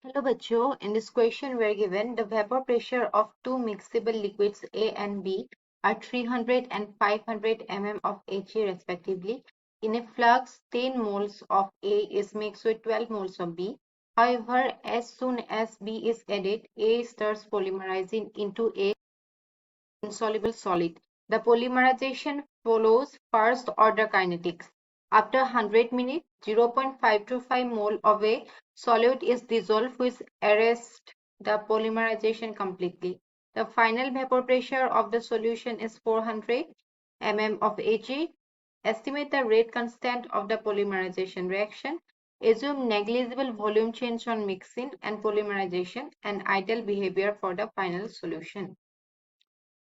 Hello बच्चों, in this question we are given the vapor pressure of two mixable liquids A and B are 300 and 500 mm of HA respectively. In a flux, 10 moles of A is mixed with 12 moles of B. However, as soon as B is added, A starts polymerizing into a insoluble solid. The polymerization follows first order kinetics. After 100 minutes, 0.525 mole of a solute is dissolved which arrests the polymerization completely. The final vapor pressure of the solution is 400 mm of Hg. Estimate the rate constant of the polymerization reaction. Assume negligible volume change on mixing and polymerization and ideal behavior for the final solution.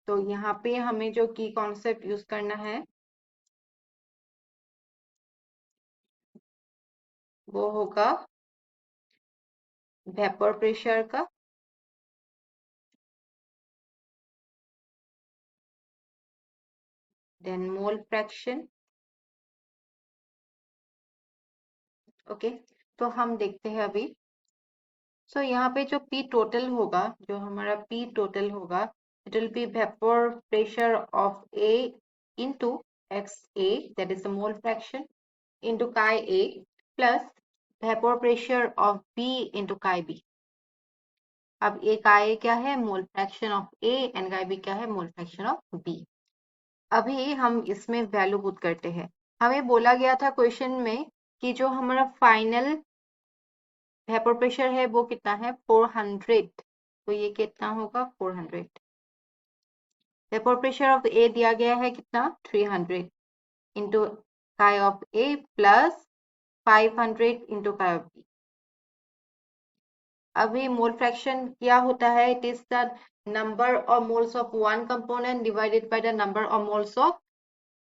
तो यहाँ पे हमें जो की concept use करना है वो होगा वेपर प्रेशर का, देन मोल फ्रैक्शन। ओके, तो हम देखते हैं अभी। सो यहाँ पे जो पी टोटल होगा, जो हमारा पी टोटल होगा, it will be vapour pressure of A into X A, that is the mole fraction, into chi A plus vapour pressure of B into chi B. अब ए काई क्या है? Mole fraction of A, and chi B क्या है? Mole fraction of B. अभी हम इसमें value put करते हैं। हमें बोला गया था क्वेश्चन में कि जो हमारा फाइनल वेपर प्रेशर है वो कितना है? 400। तो ये कितना होगा? 400। वेपर प्रेशर ऑफ ए दिया गया है कितना? 300 इंटू काई ऑफ ए प्लस 500 इंटू काई ऑफ बी। अभी मोल फ्रैक्शन क्या होता है? It is the number of moles of one component divided by the number of moles of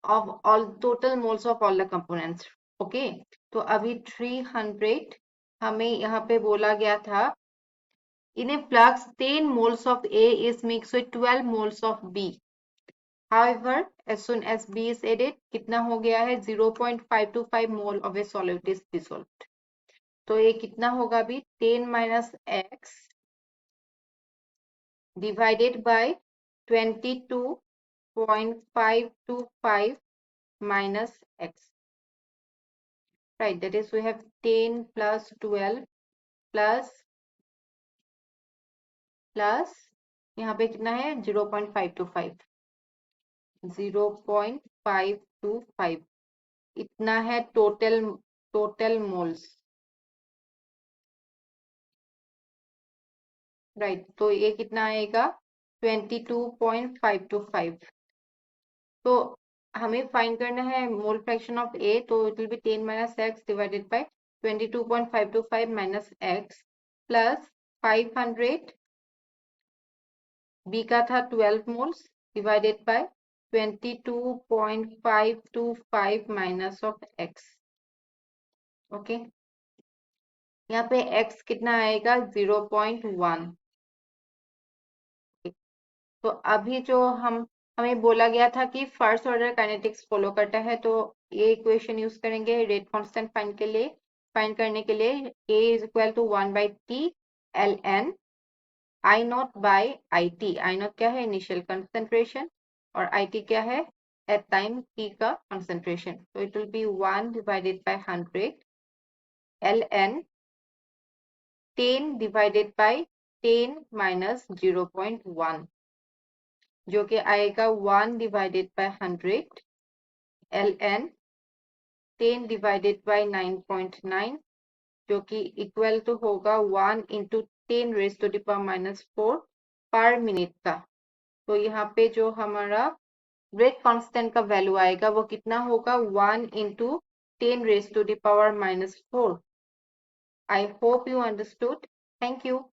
all total moles of all the components. Okay, तो अभी 300 हमें यहाँ पे बोला गया था in a flux 10 moles of A is mixed with 12 moles of B. However, as soon as B is added, कितना हो गया है? 0.525 mole of a solute is dissolved. तो ये कितना होगा अभी? 10 minus x divided by 22.525 minus x. Right, that is we have 10 plus 12 plus यहाँ पे कितना है? 0.525 0.525 इतना है टोटल मोल्स। राइट, तो ये कितना आएगा? 22.525। तो हमें फाइंड करना है मोल फ्रैक्शन ऑफ ए, तो it will be 10 minus x divided by 22.525 minus x plus 500, b का था 12 moles divided by 22.525 minus of x. Okay, यहाँ पे x कितना आएगा? 0.1। तो अभी जो हमें बोला गया था कि फर्स्ट ऑर्डर काइनेटिक्स फॉलो करता है, तो ये इक्वेशन यूज करेंगे रेट कांस्टेंट फाइंड करने के लिए। a is equal to 1/t ln I naught by I t. I naught क्या है? इनिशियल कंसंट्रेशन, और आई टी क्या है? एट टाइम t का कंसंट्रेशन। तो it will be 1 divided by 100 ln 10 divided by 10 minus 0.1, जो कि आएगा 1 divided by 100 ln 10 divided by 9.9, जो कि इक्वल टू होगा 1 into 10 raise to the power minus 4 per minute का। तो यहाँ पे जो हमारा रेट कांस्टेंट का वैल्यू आएगा वो कितना होगा? 1 into 10 raise to the power minus 4। I hope you understood. Thank you.